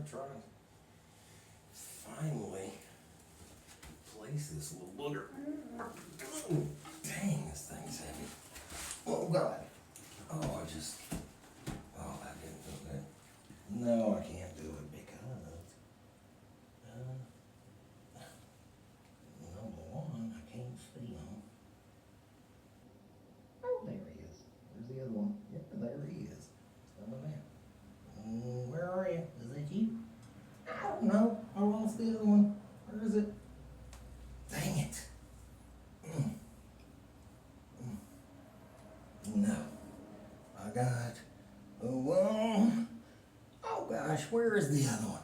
try to finally place this little booger. Dang, this thing's heavy. Oh God. Oh, that didn't do good. No, I can't do it because, number one, I can't see him. Oh, there he is. Where's the other one? Yep, there he is. Come on in. Where are you? Is that you? I don't know. I lost the other one. Where is it? Dang it. No. I got one. Oh gosh, where is the other one?